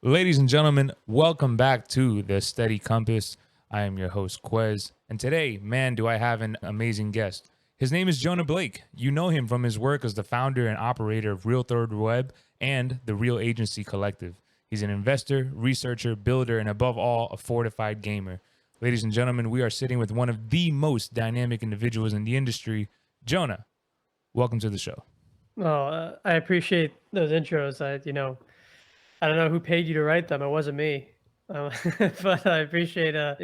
Ladies and gentlemen, welcome back to the Steady Compass. I am your host, Quez, and today, man, do I have an amazing guest. His name is Jonah Blake. You know him from his work as the founder and operator of Real Third Web and the Real Agency Collective. He's an investor, researcher, builder, and above all, a fortified gamer. Ladies and gentlemen, we are sitting with one of the most dynamic individuals in the industry, Jonah. Welcome to the show. Well, I appreciate those intros. I don't know who paid you to write them. It wasn't me. But I appreciate, I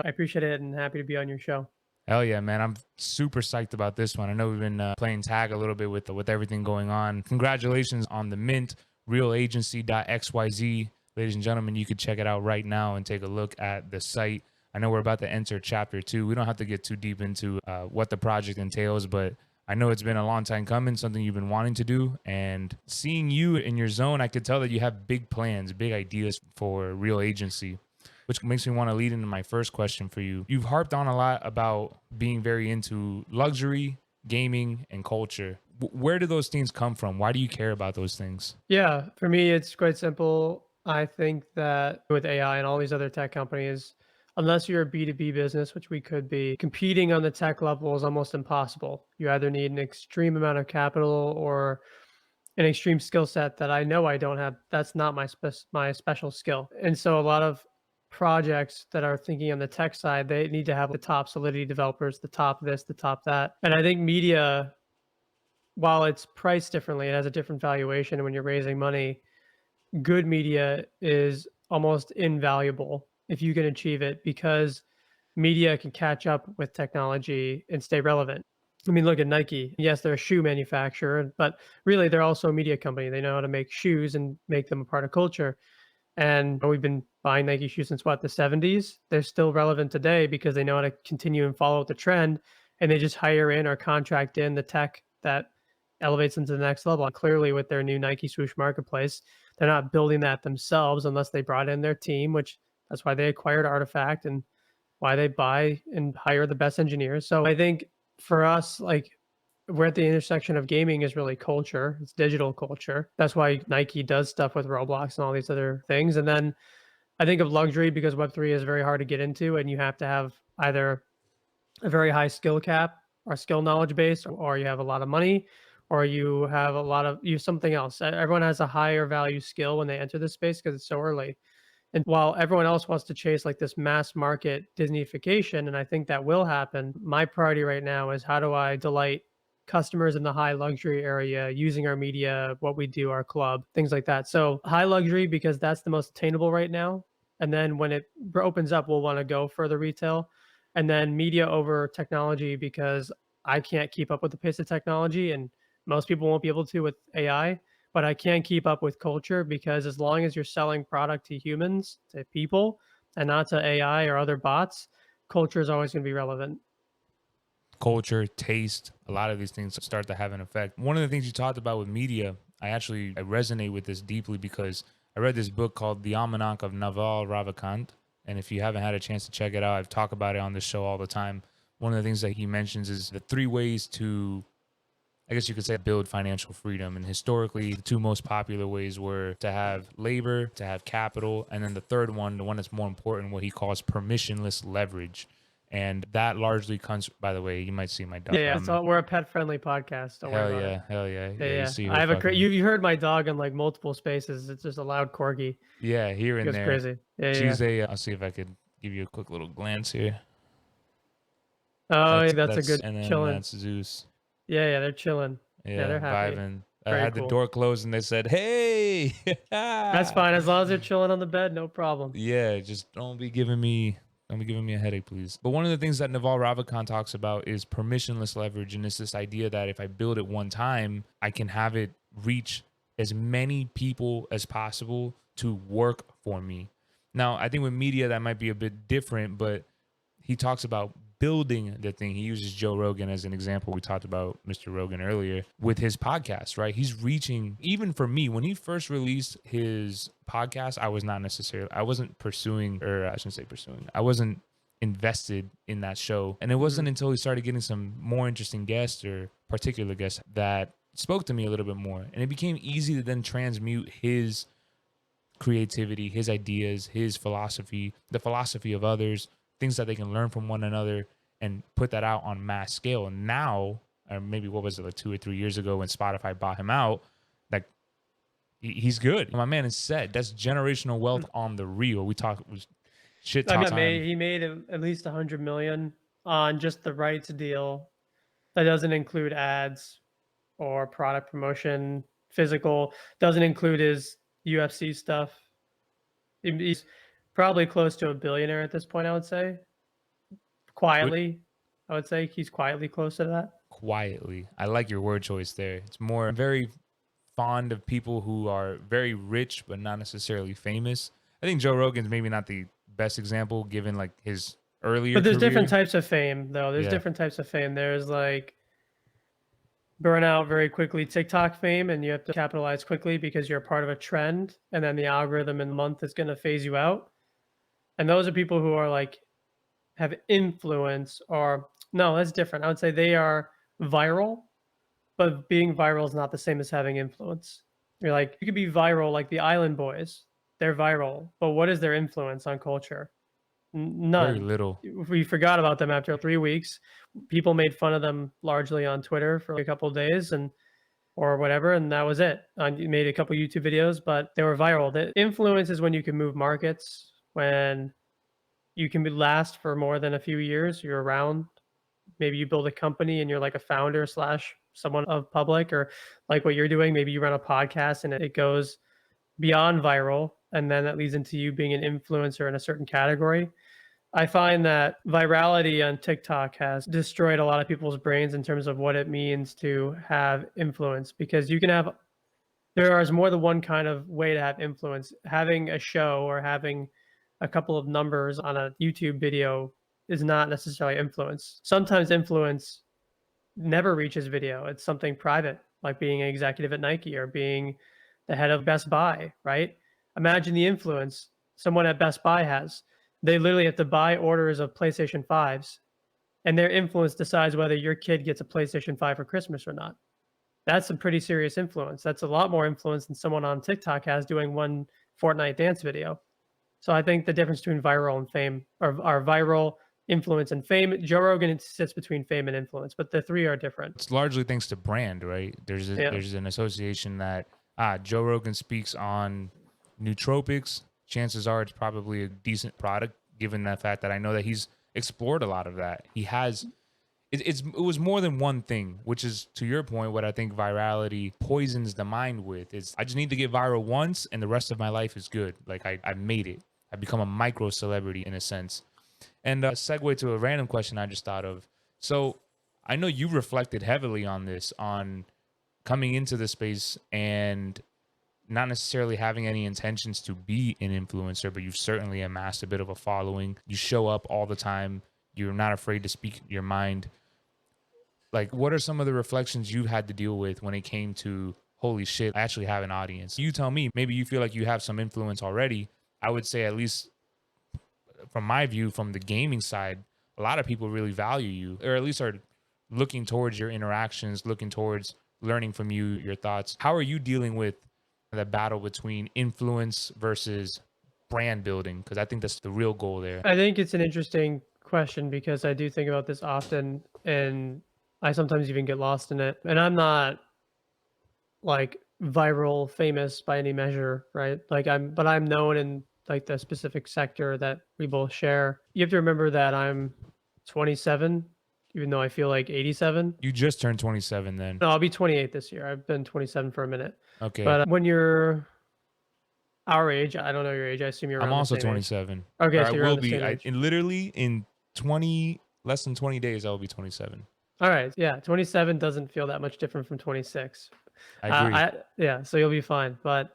appreciate it and happy to be on your show. Hell yeah, man. I'm super psyched about this one. I know we've been playing tag a little bit with everything going on. Congratulations on the mint, realagency.xyz. Ladies and gentlemen, you could check it out right now and take a look at the site. I know we're about to enter chapter 2. We don't have to get too deep into what the project entails, but I know it's been a long time coming, something you've been wanting to do. And seeing you in your zone, I could tell that you have big plans, big ideas for Real Agency, which makes me want to lead into my first question for you. You've harped on a lot about being very into luxury, gaming, and culture. Where do those things come from? Why do you care about those things? Yeah, for me, it's quite simple. I think that with AI and all these other tech companies, unless you're a B2B business, which we could be, competing on the tech level is almost impossible. You either need an extreme amount of capital or an extreme skill set that I know I don't have. That's not my special skill. And so a lot of projects that are thinking on the tech side, they need to have the top Solidity developers, the top this, the top that. And I think media, while it's priced differently, it has a different valuation. And when you're raising money, good media is almost invaluable if you can achieve it because media can catch up with technology and stay relevant. I mean, look at Nike. Yes, they're a shoe manufacturer, but really they're also a media company. They know how to make shoes and make them a part of culture. And we've been buying Nike shoes since what, the 70s? They're still relevant today because they know how to continue and follow the trend. And they just hire in or contract in the tech that elevates them to the next level. And clearly, with their new Nike Swoosh marketplace, they're not building that themselves unless they brought in their team, which that's why they acquired Artifact and why they buy and hire the best engineers. So I think for us, like we're at the intersection of gaming is really culture. It's digital culture. That's why Nike does stuff with Roblox and all these other things. And then I think of luxury because Web3 is very hard to get into, and you have to have either a very high skill cap or skill knowledge base, or you have a lot of money, or you have a lot of you something else. Everyone has a higher value skill when they enter this space because it's so early. And while everyone else wants to chase like this mass market Disneyfication, and I think that will happen, my priority right now is how do I delight customers in the high luxury area using our media, what we do, our club, things like that. So high luxury because that's the most attainable right now. And then when it opens up, we'll want to go further retail. And then media over technology because I can't keep up with the pace of technology and most people won't be able to with AI, but I can keep up with culture because as long as you're selling product to humans, to people, and not to AI or other bots, culture is always going to be relevant. Culture, taste, a lot of these things start to have an effect. One of the things you talked about with media, I resonate with this deeply because I read this book called The Almanac of Naval Ravikant. And if you haven't had a chance to check it out, I've talked about it on this show all the time. One of the things that he mentions is the 3 ways to, I guess you could say, build financial freedom. And historically, the 2 most popular ways were to have labor, to have capital, and then the third one, the one that's more important, what he calls permissionless leverage. And that largely comes, by the way, you might see my dog. Yeah. So we're a pet friendly podcast. Don't worry Hell about it. yeah, hell yeah. Yeah, You yeah. see I her have fucking, you heard my dog in like multiple spaces. It's just a loud corgi. yeah, here It and goes there. crazy. Yeah, yeah. She's I'll see if I could give you a quick little glance here. Oh, yeah, that's a good And then chilling. that's Zeus. Yeah, yeah, they're chilling. Yeah, Yeah, they're happy. vibing. I Very had the cool. door closed and they said, hey. That's fine as long as they're chilling on the bed, no problem. Yeah, just don't be giving me a headache, please. But one of the things that Naval Ravikant talks about is permissionless leverage, and it's this idea that if I build it one time, I can have it reach as many people as possible to work for me. Now, I think with media that might be a bit different, but he talks about building the thing. He uses Joe Rogan as an example. We talked about Mr. Rogan earlier with his podcast, right? He's reaching, even for me, when he first released his podcast, I wasn't pursuing, or I shouldn't say pursuing, I wasn't invested in that show. And it wasn't until he started getting some more interesting guests or particular guests that spoke to me a little bit more. And it became easy to then transmute his creativity, his ideas, his philosophy, the philosophy of others, things that they can learn from one another, and put that out on mass scale. And now, or maybe what was it, like 2 or 3 years ago when Spotify bought him out, like he's good. My man is set. That's generational wealth on the real. We shit I talk mean, time. he made at least 100 million on just the rights deal. That doesn't include ads or product promotion, physical, doesn't include his UFC stuff. He's probably close to a billionaire at this point, I would say. What Quietly, I would say he's quietly close to that. quietly? I like your word choice there. It's more very fond of people who are very rich but not necessarily famous. I think Joe Rogan's maybe not the best example given like his earlier But there's different career. types of fame, though. There's Yeah, different types of fame. There's like burn out very quickly TikTok fame, and you have to capitalize quickly because you're part of a trend, and then the algorithm in a month is going to phase you out. And those are people who are like have influence, or no, that's different. I would say they are viral, but being viral is not the same as having influence. You're like, you could be viral like the Island Boys. They're viral, but what is their influence on culture? very None. little. We forgot about them after 3 weeks. People made fun of them largely on Twitter for a couple of days and or whatever, and that was it. You made a couple YouTube videos, but they were viral. The influence is when you can move markets, when you can last for more than a few years. You're around. Maybe you build a company and you're like a founder slash someone of public, or like what you're doing. Maybe you run a podcast and it goes beyond viral, and then that leads into you being an influencer in a certain category. I find that virality on TikTok has destroyed a lot of people's brains in terms of what it means to have influence, because you can have there is more than one kind of way to have influence. Having a show or having a couple of numbers on a YouTube video is not necessarily influence. Sometimes influence never reaches video. It's something private, like being an executive at Nike or being the head of Best Buy, right? Imagine the influence someone at Best Buy has. They literally have to buy orders of PlayStation 5s, and their influence decides whether your kid gets a PlayStation 5 for Christmas or not. That's some pretty serious influence. That's a lot more influence than someone on TikTok has doing one Fortnite dance video. So I think the difference between viral and fame are viral, influence, and fame. Joe Rogan sits between fame and influence, but the three are different. It's largely thanks to brand, right? Yeah. There's an association that Joe Rogan speaks on nootropics. Chances are it's probably a decent product, given the fact that I know that he's explored a lot of that. He has it was more than one thing, which is to your point, what I think virality poisons the mind with is I just need to get viral once and the rest of my life is good. Like I made it. I become a micro celebrity in a sense. And a segue to a random question I just thought of. So I know you reflected heavily on this, on coming into the space and not necessarily having any intentions to be an influencer, but you've certainly amassed a bit of a following. You show up all the time. You're not afraid to speak your mind. Like, what are some of the reflections you've had to deal with when it came to, holy shit, I actually have an audience? You tell me, maybe you feel like you have some influence already. I would say, at least from my view, from the gaming side, a lot of people really value you, or at least are looking towards your interactions, looking towards learning from you, your thoughts. How are you dealing with the battle between influence versus brand building? Because I think that's the real goal there. I think it's an interesting question because I do think about this often, and I sometimes even get lost in it. And I'm not like viral famous by any measure, right? But I'm known in like the specific sector that we both share. You have to remember that I'm 27, even though I feel like 87. You just turned 27 then. No, I'll be 28 this year. I've been 27 for a minute. Okay. But when you're our age, I don't know your age. I assume you're I'm around the also same age. 27. Okay, Or I so you're will around the be. same age. Literally in 20, less than 20 days, I will be 27. All right, yeah, 27 doesn't feel that much different from 26. I agree. Yeah, so you'll be fine. But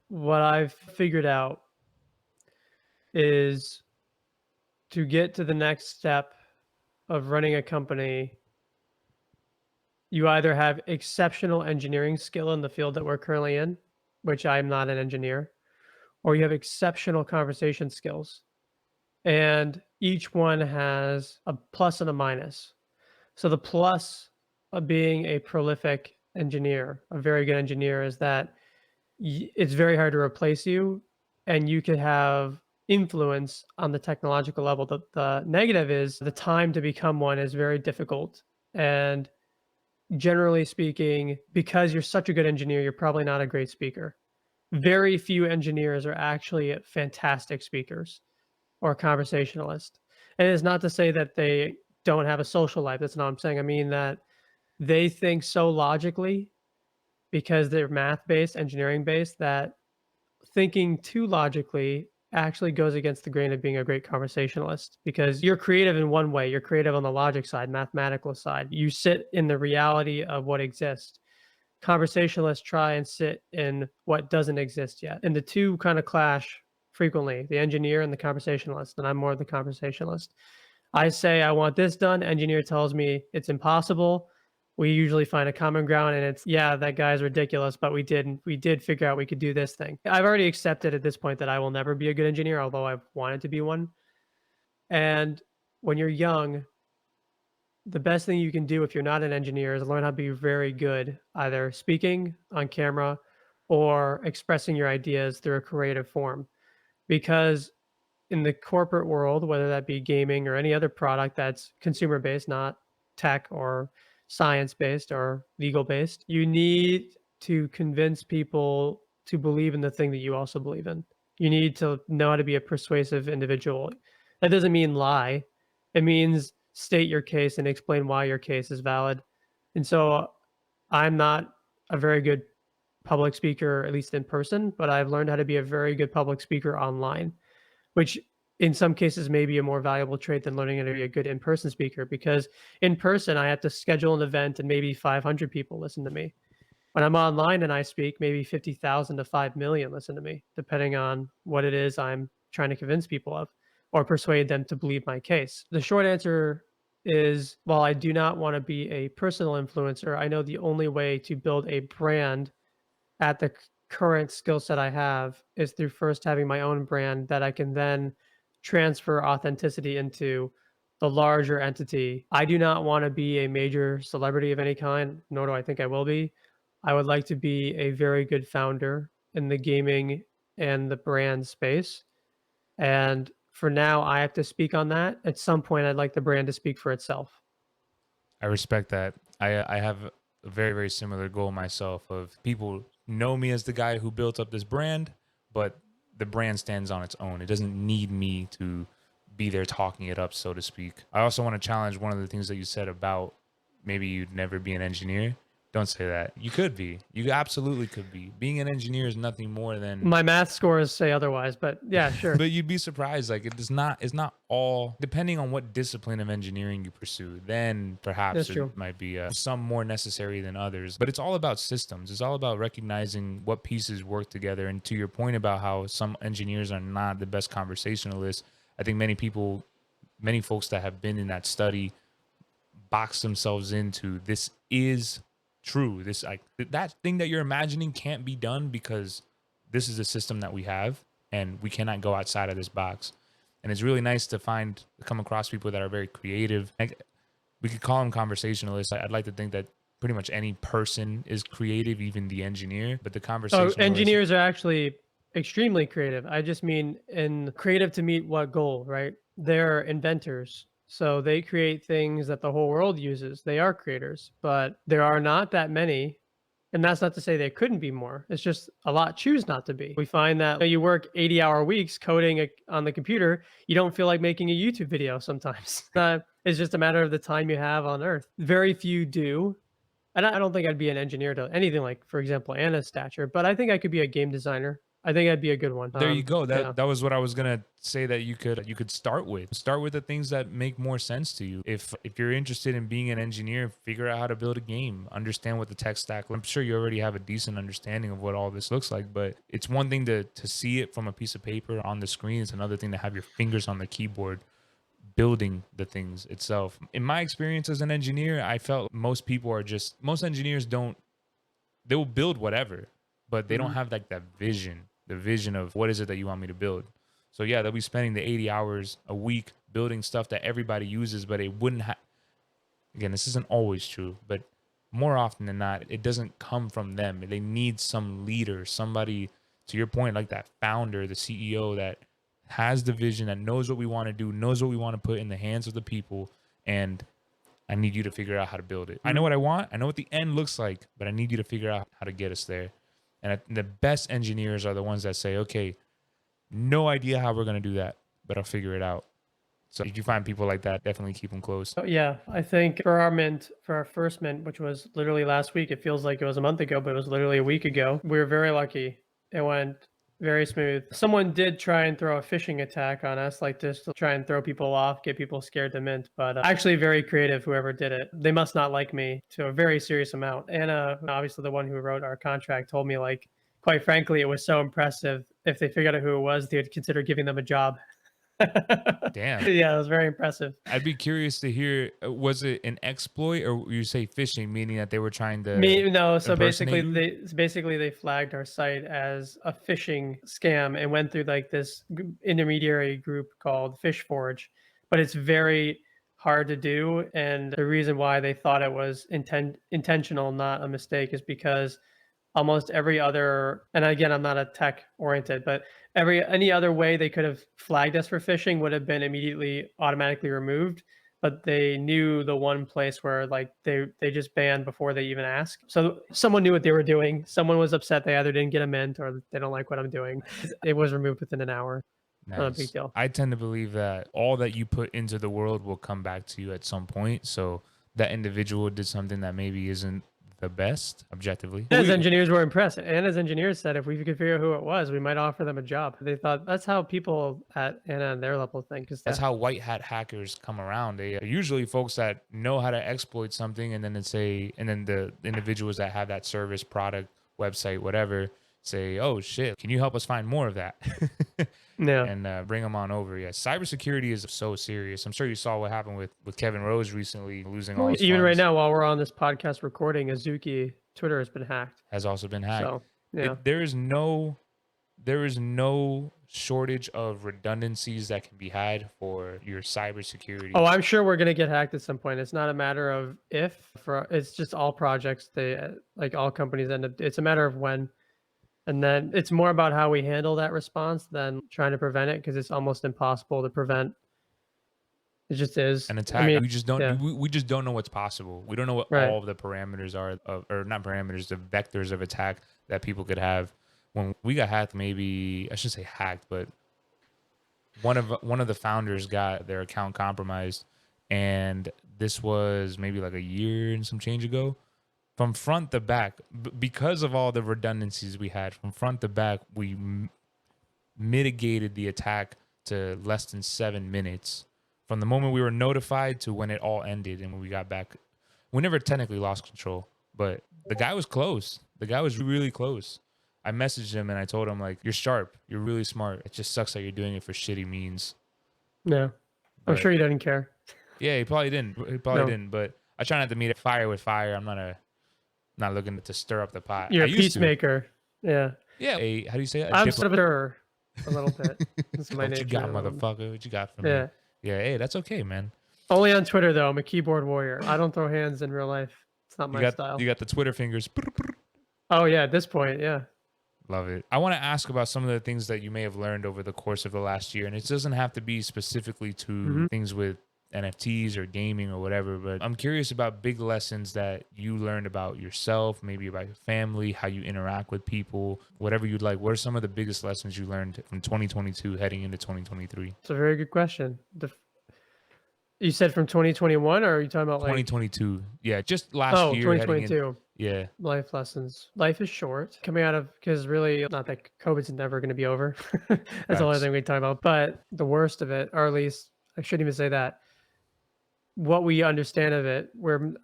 what I've figured out is to get to the next step of running a company, you either have exceptional engineering skill in the field that we're currently in, which I'm not an engineer, or you have exceptional conversation skills. And each one has a plus and a minus. So the plus of being a prolific engineer, a very good engineer, is that it's very hard to replace you, and you could have influence on the technological level. The negative is the time to become one is very difficult. And generally speaking, because you're such a good engineer, you're probably not a great speaker. Very few engineers are actually fantastic speakers or conversationalists. And it's not to say that they don't have a social life. That's not what I'm saying. I mean that they think so logically because they're math based, engineering based, that thinking too logically actually goes against the grain of being a great conversationalist because you're creative in one way. You're creative on the logic side, mathematical side. You sit in the reality of what exists. Conversationalists try and sit in what doesn't exist yet. And the two kind of clash frequently, the engineer and the conversationalist. And I'm more the conversationalist. I say I want this done. Engineer tells me it's impossible. We usually find a common ground and it's, yeah, that guy's ridiculous, but we did figure out we could do this thing. I've already accepted at this point that I will never be a good engineer, although I've wanted to be one. And when you're young, the best thing you can do if you're not an engineer is learn how to be very good either speaking on camera or expressing your ideas through a creative form. Because in the corporate world, whether that be gaming or any other product that's consumer based, not tech or science based or legal based, you need to convince people to believe in the thing that you also believe in. You need to know how to be a persuasive individual. That doesn't mean lie. It means state your case and explain why your case is valid. And so I'm not a very good public speaker, at least in person, but I've learned how to be a very good public speaker online, which in some cases may be a more valuable trait than learning how to be a good in-person speaker, because in person I have to schedule an event and maybe 500 people listen to me. When I'm online and I speak, maybe 50,000 to 5 million listen to me, depending on what it is I'm trying to convince people of or persuade them to believe my case. The short answer is, while I do not want to be a personal influencer, I know the only way to build a brand at the current skill set I have is through first having my own brand that I can then transfer authenticity into the larger entity. I do not want to be a major celebrity of any kind, nor do I think I will be. I would like to be a very good founder in the gaming and the brand space. And for now, I have to speak on that. At some point, I'd like the brand to speak for itself. I respect that. I have a very, very similar goal myself of people know me as the guy who built up this brand, but the brand stands on its own. It doesn't need me to be there talking it up, so to speak. I also want to challenge one of the things that you said about maybe you'd never be an engineer. Don't say that. You could be. You absolutely could be. Being an engineer is nothing more than My math scores say otherwise, but yeah, sure. but you'd be surprised. Like it does not. It's not all depending on what discipline of engineering you pursue. Then perhaps That's there true. might be some more necessary than others. But it's all about systems. It's all about recognizing what pieces work together. And to your point about how some engineers are not the best conversationalists, I think many folks that have been in that study box themselves into this is true. This like that thing that you're imagining can't be done because this is a system that we have and we cannot go outside of this box. And it's really nice to come across people that are very creative. Like, we could call them conversationalists. I'd like to think that pretty much any person is creative, even the engineer. But the Oh, conversationalist, engineers are actually extremely creative. I just mean in creative to meet what goal, right? They're inventors. So they create things that the whole world uses. They are creators, but there are not that many. And that's not to say there couldn't be more. It's just a lot choose not to be. We find that you work 80-hour weeks coding on the computer, you don't feel like making a YouTube video sometimes. It's just a matter of the time you have on Earth. Very few do. And I don't think I'd be an engineer to anything like, for example, Anna's stature, but I think I could be a game designer. I think I'd be a good one. there you go. Yeah. That was what I was gonna say that you could start with. Start with the things that make more sense to you. If you're interested in being an engineer, figure out how to build a game, understand what the tech stack. I'm sure you already have a decent understanding of what all this looks like, but it's one thing to see it from a piece of paper on the screen. It's another thing to have your fingers on the keyboard building the things itself. In my experience as an engineer, I felt most engineers don't they will build whatever, but they don't Mhm. have like the vision of what is it that you want me to build. So yeah, they'll be spending the 80 hours a week building stuff that everybody uses, but it wouldn't have. Again, this isn't always true, but more often than not, it doesn't come from them. They need some leader, somebody, to your point, like that founder, the CEO that has the vision, that knows what we want to do, knows what we want to put in the hands of the people. And I need you to figure out how to build it. I know what I want. I know what the end looks like, but I need you to figure out how to get us there. And the best engineers are the ones that say, okay, no idea how we're going to do that, but I'll figure it out. So if you find people like that, definitely keep them close. Yeah, I think for our mint, for our first mint, which was literally last week, it feels like it was a month ago, but it was literally a week ago. We were very lucky. It went very smooth. Someone did try and throw a phishing attack on us, like just to try and throw people off, get people scared to mint, but actually very creative, whoever did it. They must not like me to a very serious amount. Anna, obviously the one who wrote our contract, told me, like, quite frankly, it was so impressive. If they figured out who it was, they would consider giving them a job. Damn. Yeah, it was very impressive. I'd be curious to hear, was it an exploit, or you say phishing, meaning that they were trying to No, so basically impersonate you? they flagged our site as a phishing scam and went through like this intermediary group called Fishforge, but it's very hard to do, and the reason why they thought it was intentional, not a mistake, is because almost every other, and again, I'm not a tech oriented, but any other way they could have flagged us for phishing would have been immediately automatically removed. But they knew the one place where, like, they just banned before they even ask. So someone knew what they were doing. Someone was upset they either didn't get a mint or they don't like what I'm doing. It was removed within an hour. Not a big Nice. deal. I tend to believe that all that you put into the world will come back to you at some point. So that individual did something that maybe isn't the best objectively. As engineers were impressed, and as engineers said, if we could figure out who it was, we might offer them a job. They thought that's how people at Anna and their level think. That's how white hat hackers come around. They are usually folks that know how to exploit something, and then and then the individuals that have that service, product, website, whatever, say, "Oh shit, can you help us find more of that?" Yeah. And bring them on over. Yeah, cybersecurity is so serious. I'm sure you saw what happened with Kevin Rose recently, losing all his Even right funds. now, while we're on this podcast recording, Azuki Twitter has been hacked. Has also been hacked. So yeah, There is no shortage of redundancies that can be had for your cybersecurity. oh, I'm sure we're gonna get hacked at some point. It's not a matter of if. It's just all projects. They like all companies end up. It's a matter of when, and then it's more about how we handle that response than trying to prevent it, because it's almost impossible to prevent. It just is. An I attack. mean, We just don't. yeah, We just don't know what's possible. We don't know what right. all of the parameters are of, or not parameters, the vectors of attack that people could have. When we got hacked, maybe I shouldn't say hacked, but one of the founders got their account compromised, and this was maybe like a year and some change ago. From front to back, because of all the redundancies we had, from front to back, we mitigated the attack to less than 7 minutes from the moment we were notified to when it all ended. And when we got back, we never technically lost control, but the guy was close. The guy was really close. I messaged him and I told him, like, you're sharp, you're really smart. It just sucks that you're doing it for shitty means. No, I'm But sure he doesn't care. yeah, he probably didn't. He probably No. didn't. But I try not to meet it fire with fire. I'm not looking to stir up the pot. You're I a used to. peacemaker. Yeah, Yeah. How do you say that? I'm sort of a little bit. That's my What nature. you got, motherfucker? What you got for me? Yeah. Yeah. Hey, that's okay, man. Only on Twitter though. I'm a keyboard warrior. I don't throw hands in real life. It's not my style. You got the Twitter fingers. Oh yeah, at this point, yeah. Love it. I want to ask about some of the things that you may have learned over the course of the last year, and it doesn't have to be specifically to things with NFTs or gaming or whatever, but I'm curious about big lessons that you learned about yourself, maybe about your family, how you interact with people, whatever you'd like. What are some of the biggest lessons you learned from 2022 heading into 2023? It's a very good question. You said from 2021, or are you talking about like 2022. Yeah, just last year. 2022? Yeah. Life lessons. Life is short. Coming out of, because really, not that COVID's never going to be over. That's the only thing we talk about. But the worst of it, or at least I shouldn't even say that. What we understand of it,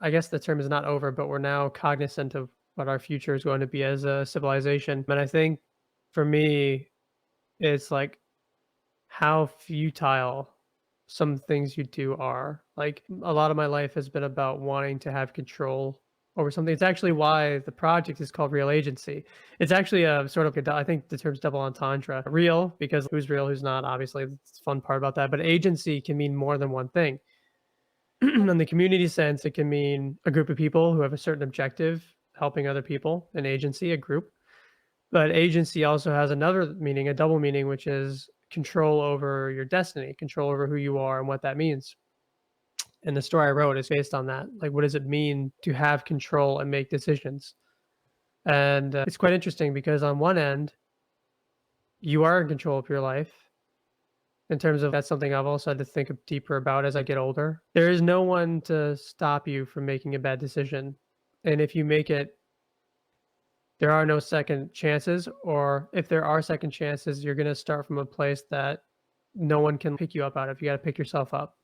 I guess the term is not over, but we're now cognizant of what our future is going to be as a civilization. And I think for me, it's like how futile some things you do are. Like a lot of my life has been about wanting to have control over something. It's actually why the project is called Real Agency. It's actually a sort of, I think the term's double entendre. Real, because who's real, who's not, obviously. It's the fun part about that. But agency can mean more than one thing. In the community sense, it can mean a group of people who have a certain objective, helping other people, an agency, a group. But agency also has another meaning, a double meaning, which is control over your destiny, control over who you are and what that means. And the story I wrote is based on that. Like, what does it mean to have control and make decisions? And it's quite interesting because on one end, you are in control of your life in terms of that's something I've also had to think deeper about as I get older. There is no one to stop you from making a bad decision. And if you make it, there are no second chances, or if there are second chances, you're going to start from a place that no one can pick you up out of. You got to pick yourself up.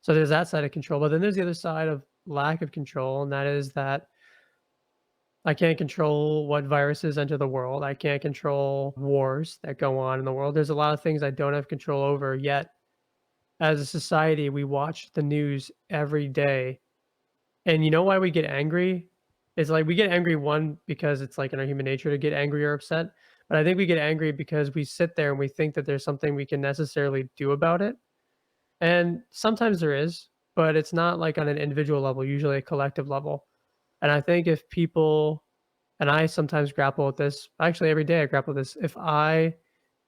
So there's that side of control. But then there's the other side of lack of control, and that is that I can't control what viruses enter the world. I can't control wars that go on in the world. There's a lot of things I don't have control over, yet as a society, we watch the news every day. And you know why we get angry? It's like we get angry, one, because it's like in our human nature to get angry or upset. But I think we get angry because we sit there and we think that there's something we can necessarily do about it. And sometimes there is, but it's not like on an individual level, usually a collective level. And I think if people, and I sometimes grapple with this, actually every day I grapple with this, if I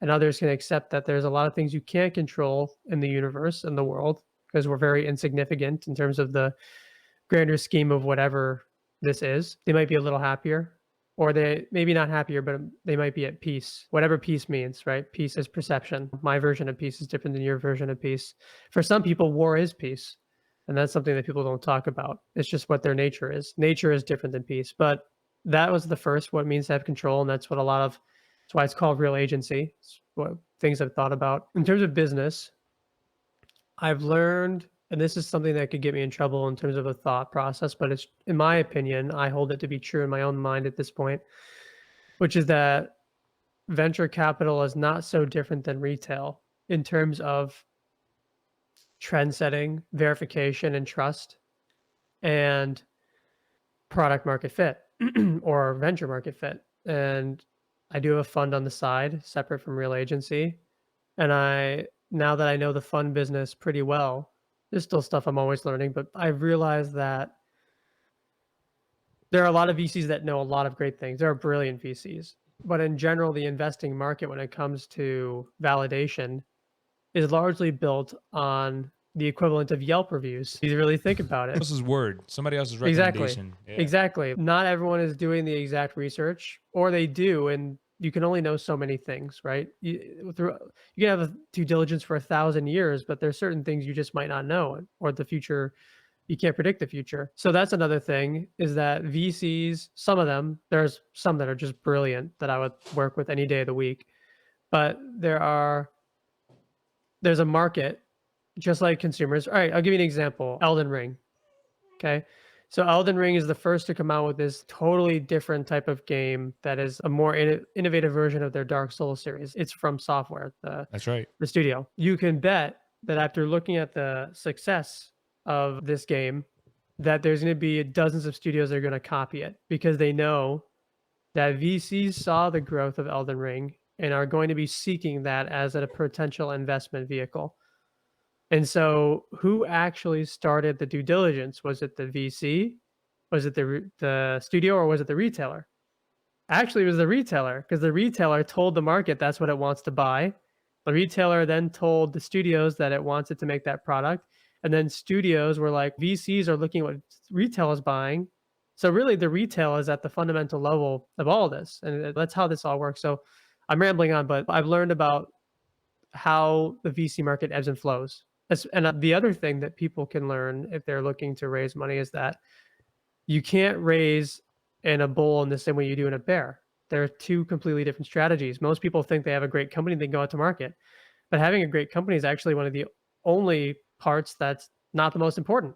and others can accept that there's a lot of things you can't control in the universe and the world because we're very insignificant in terms of the grander scheme of whatever this is, they might be a little happier, or they maybe not happier, but they might be at peace. Whatever peace means, right? Peace is perception. My version of peace is different than your version of peace. For some people, war is peace. And that's something that people don't talk about. It's just what their nature is. Nature is different than peace. But that was the first, what it means to have control. And that's what a lot of, that's why it's called real agency. It's what things I've thought about. In terms of business, I've learned, and this is something that could get me in trouble in terms of a thought process, but it's, in my opinion, I hold it to be true in my own mind at this point, which is that venture capital is not so different than retail in terms of trend setting, verification, and trust, and product market fit or venture market fit. And I do have a fund on the side separate from real agency. And now that I know the fund business pretty well, there's still stuff I'm always learning, but I've realized that there are a lot of VCs that know a lot of great things. There are brilliant VCs. But in general, the investing market, when it comes to validation, is largely built on the equivalent of Yelp reviews. You really think about it. Else's word, somebody else's Exactly. recommendation. Yeah. Exactly. Not everyone is doing the exact research, or they do, and you can only know so many things, right? You can have a due diligence for 1,000 years, but there's certain things you just might not know, or the future, you can't predict the future. So that's another thing, is that VCs, some of them, there's some that are just brilliant that I would work with any day of the week, but there's a market just like consumers. All right, I'll give you an example. Elden Ring. Okay. So Elden Ring is the first to come out with this totally different type of game that is a more innovative version of their Dark Souls series. It's from Software, That's right. the studio. You can bet that after looking at the success of this game, that there's going to be dozens of studios that are going to copy it because they know that VCs saw the growth of Elden Ring and are going to be seeking that as a potential investment vehicle. And so who actually started the due diligence? Was it the VC? Was it the studio, or was it the retailer? Actually, it was the retailer, because the retailer told the market that's what it wants to buy. The retailer then told the studios that it wants it to make that product. And then studios were like, VCs are looking at what retail is buying. So really the retail is at the fundamental level of all of this. And that's how this all works. So I'm rambling on, but I've learned about how the VC market ebbs and flows. And the other thing that people can learn if they're looking to raise money is that you can't raise in a bull in the same way you do in a bear. There are two completely different strategies. Most people think they have a great company, they can go out to market. But having a great company is actually one of the only parts that's not the most important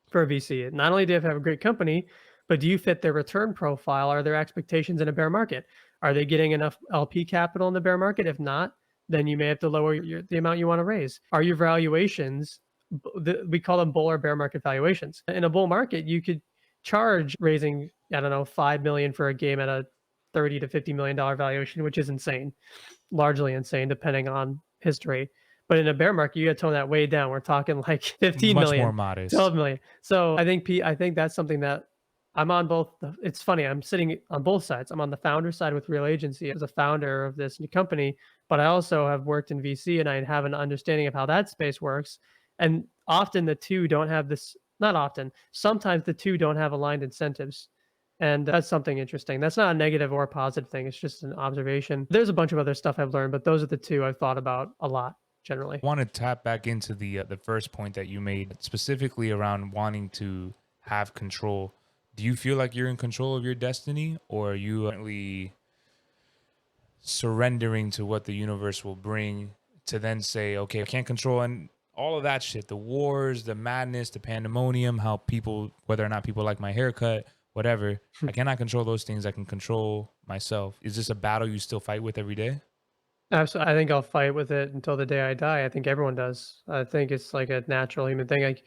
for a VC. Not only do you have a great company, but do you fit their return profile? Are their expectations in a bear market? Are they getting enough LP capital in the bear market? If not, then you may have to lower the amount you want to raise. Are your valuations, we call them bull or bear market valuations. In a bull market, you could charge raising, I don't know, 5 million for a game at a 30 to $50 million valuation, which is insane, largely insane, depending on history. But in a bear market, you gotta tone that way down. We're talking like 15 Much more million, modest. 12 million. So I think that's something that I'm on both. It's funny. I'm sitting on both sides. I'm on the founder side with Real Agency as a founder of this new company, but I also have worked in VC and I have an understanding of how that space works. And often the two don't have this. Not often. Sometimes the two don't have aligned incentives. And that's something interesting. That's not a negative or a positive thing. It's just an observation. There's a bunch of other stuff I've learned, but those are the two I've thought about a lot generally. I want to tap back into the first point that you made, specifically around wanting to have control. Do you feel like you're in control of your destiny, or are you currently surrendering to what the universe will bring to then say, okay, I can't control and all of that shit, the wars, the madness, the pandemonium, how people, whether or not people like my haircut, whatever, I cannot control those things. I can control myself. Is this a battle you still fight with every day? Absolutely. I think I'll fight with it until the day I die. I think everyone does. I think it's like a natural human thing. Like,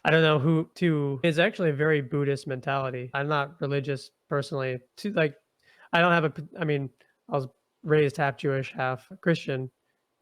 I don't know who to. It's actually a very Buddhist mentality. I'm not religious personally. To like, I don't have a. I mean, I was raised half Jewish, half Christian,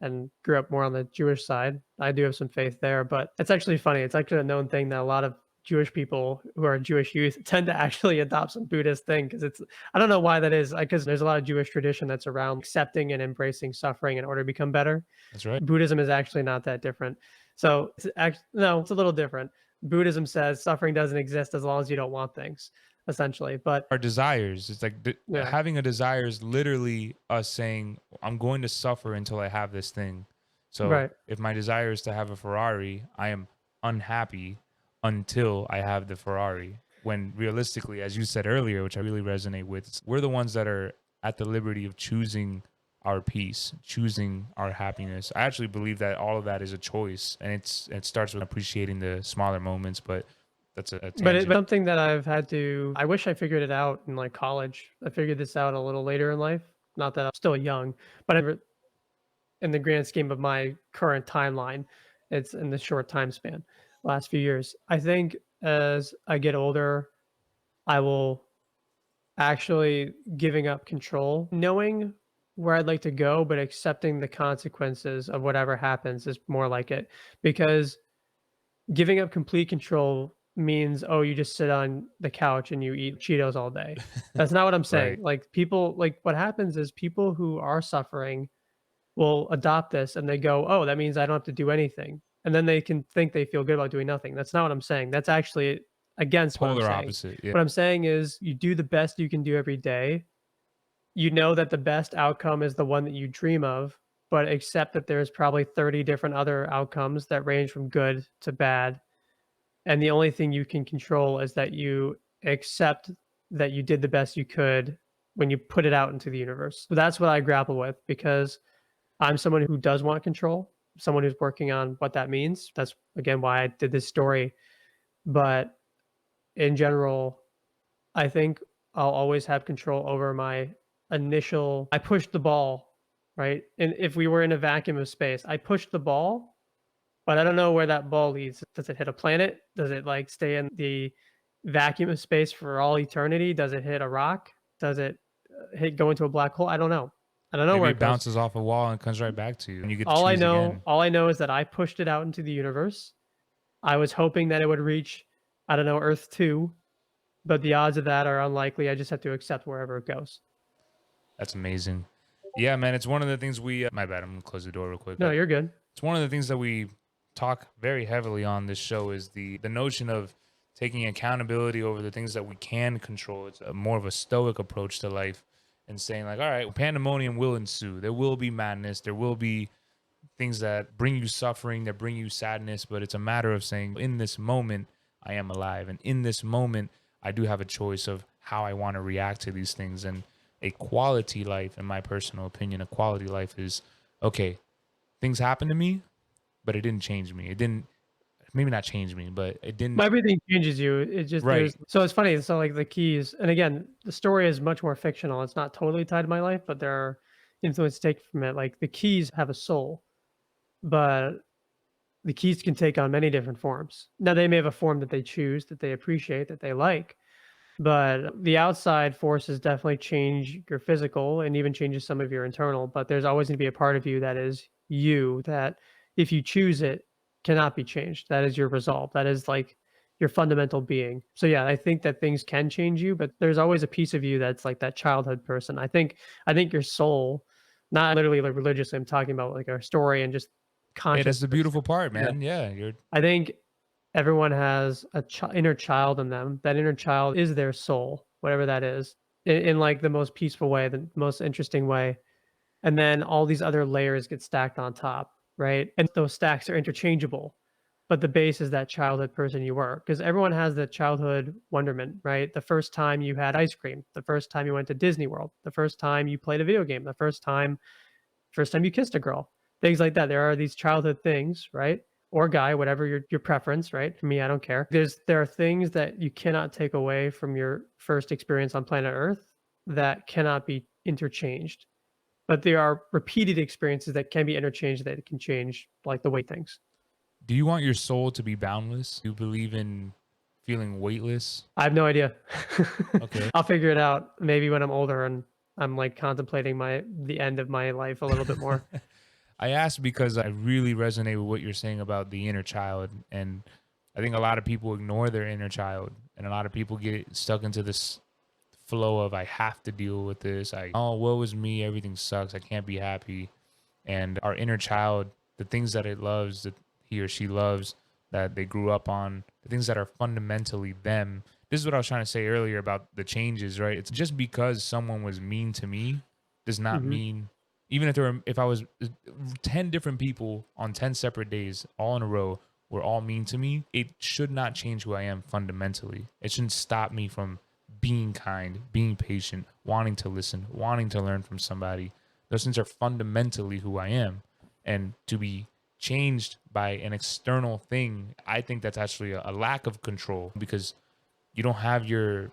and grew up more on the Jewish side. I do have some faith there, but it's actually funny. It's actually a known thing that a lot of Jewish people who are Jewish youth tend to actually adopt some Buddhist thing because it's. I don't know why that is. Because there's a lot of Jewish tradition that's around accepting and embracing suffering in order to become better. That's right. Buddhism is actually not that different. So it's actually no, it's a little different. Buddhism says suffering doesn't exist as long as you don't want things, essentially. But Our desires, it's like yeah, having a desire is literally us saying, I'm going to suffer until I have this thing. So right. if my desire is to have a Ferrari, I am unhappy until I have the Ferrari. When realistically, as you said earlier, which I really resonate with, we're the ones that are at the liberty of choosing our peace, choosing our happiness. I actually believe that all of that is a choice, and it starts with appreciating the smaller moments. But that's a But it's tangent. something that I've had to. I wish I figured it out in like college. I figured this out a little later in life. Not that I'm still young, but in the grand scheme of my current timeline, it's in the short time span, last few years. I think as I get older, I will actually giving up control, knowing where I'd like to go, but accepting the consequences of whatever happens is more like it. Because giving up complete control means, oh, you just sit on the couch and you eat Cheetos all day. That's not what I'm saying. Right. Like people, like what happens is people who are suffering will adopt this and they go, oh, that means I don't have to do anything. And then they can think they feel good about doing nothing. That's not what I'm saying. That's actually against what I'm Polar saying. opposite. Yeah. What I'm saying is you do the best you can do every day. You know that the best outcome is the one that you dream of, but accept that there's probably 30 different other outcomes that range from good to bad. And the only thing you can control is that you accept that you did the best you could when you put it out into the universe. So that's what I grapple with because I'm someone who does want control, someone who's working on what that means. That's again why I did this story. But in general, I think I'll always have control over my initial. I pushed the ball, right? And if we were in a vacuum of space, I pushed the ball, but I don't know where that ball leads. Does it hit a planet? Does it like stay in the vacuum of space for all eternity? Does it hit a rock? Does it hit go into a black hole? I don't know. I don't know Maybe where it it goes. bounces off a wall and comes right back to you, and you get to choose again. All I know is that I pushed it out into the universe. I was hoping that it would reach, I don't know, Earth 2, but the odds of that are unlikely. I just have to accept wherever it goes. That's amazing. Yeah, man. It's one of the things we. My bad. I'm gonna close the door real quick. No, But you're good. it's one of the things that we talk very heavily on this show is the notion of taking accountability over the things that we can control. It's more of a stoic approach to life, and saying like, all right, pandemonium will ensue. There will be madness. There will be things that bring you suffering, that bring you sadness, but it's a matter of saying, in this moment, I am alive. And in this moment, I do have a choice of how I want to react to these things. And a quality life, in my personal opinion, a quality life is okay, things happen to me, but it didn't change me. It didn't, maybe not change me, but it didn't, Everything changes you. It just right. there's so it's funny. So like the keys, and again, the story is much more fictional. It's not totally tied to my life, but there are influences taken from it. Like the keys have a soul, but the keys can take on many different forms. Now they may have a form that they choose, that they appreciate, that they like, but the outside forces definitely change your physical and even changes some of your internal. But there's always going to be a part of you that is you that if you choose it cannot be changed. That is your resolve. That is like your fundamental being. So yeah, I think that things can change you, but there's always a piece of you that's like that childhood person. I think your soul, not literally like religiously, I'm talking about like our story and just Hey, that's the consciousness. beautiful part, Yeah. man. Yeah, you're I think everyone has a inner child in them. That inner child is their soul, whatever that is, in like the most peaceful way, the most interesting way. And then all these other layers get stacked on top, right? And those stacks are interchangeable, but the base is that childhood person you were. Because everyone has that childhood wonderment, right? The first time you had ice cream, the first time you went to Disney World, the first time you played a video game, the first time you kissed a girl, things like that. There are these childhood things, right? Or guy, whatever your preference, right? For me, I don't care. There are things that you cannot take away from your first experience on planet Earth that cannot be interchanged. But there are repeated experiences that can be interchanged that can change like the way things. Do you want your soul to be boundless? Do you believe in feeling weightless? I have no idea. Okay. I'll figure it out maybe when I'm older and I'm like contemplating the end of my life a little bit more. I asked because I really resonate with what you're saying about the inner child. And I think a lot of people ignore their inner child. And a lot of people get stuck into this flow of, I have to deal with this. Oh, woe is me. Everything sucks. I can't be happy. And our inner child, the things that it loves, that he or she loves, that they grew up on, the things that are fundamentally them. This is what I was trying to say earlier about the changes, right? It's just because someone was mean to me does not Hmm. mean, even if I was 10 different people on 10 separate days all in a row were all mean to me, it should not change who I am fundamentally. It shouldn't stop me from being kind, being patient, wanting to listen, wanting to learn from somebody. Those things are fundamentally who I am. And to be changed by an external thing, I think that's actually a lack of control, because you don't have your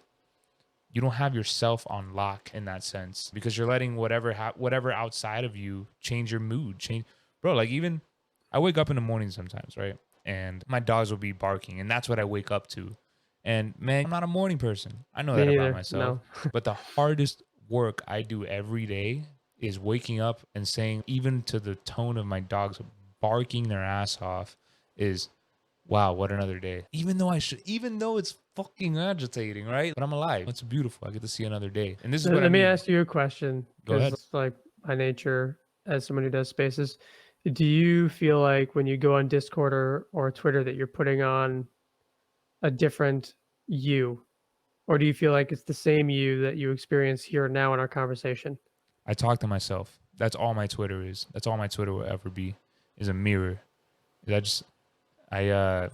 you don't have yourself on lock in that sense, because you're letting whatever outside of you change your mood. Change, bro. Like, even I wake up in the morning sometimes, right? And my dogs will be barking, and that's what I wake up to. And man, I'm not a morning person. I know Me that about neither. myself. No. But the hardest work I do every day is waking up and saying, even to the tone of my dogs barking their ass off, is, wow, what another day. Even though it's fucking agitating, right? But I'm alive. It's beautiful. I get to see another day. And this is what I Let me mean. ask you a question Go because ahead. it's like my nature as someone who does spaces. Do you feel like when you go on Discord or Twitter that you're putting on a different you? Or do you feel like it's the same you that you experience here now in our conversation? I talk to myself. That's all my Twitter is. That's all my Twitter will ever be, is a mirror. That just I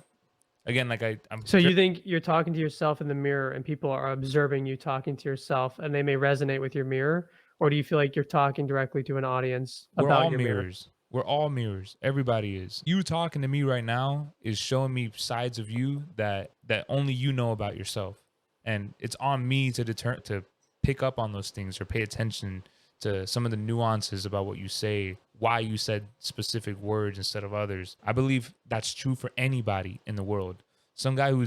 again, like I'm So you think you're talking to yourself in the mirror and people are observing you talking to yourself and they may resonate with your mirror? Or do you feel like you're talking directly to an audience we're about all your mirror? mirrors. We're all mirrors. Everybody is. You talking to me right now is showing me sides of you that only you know about yourself. And it's on me to pick up on those things or pay attention to some of the nuances about what you say, why you said specific words instead of others. I believe that's true for anybody in the world. Some guy who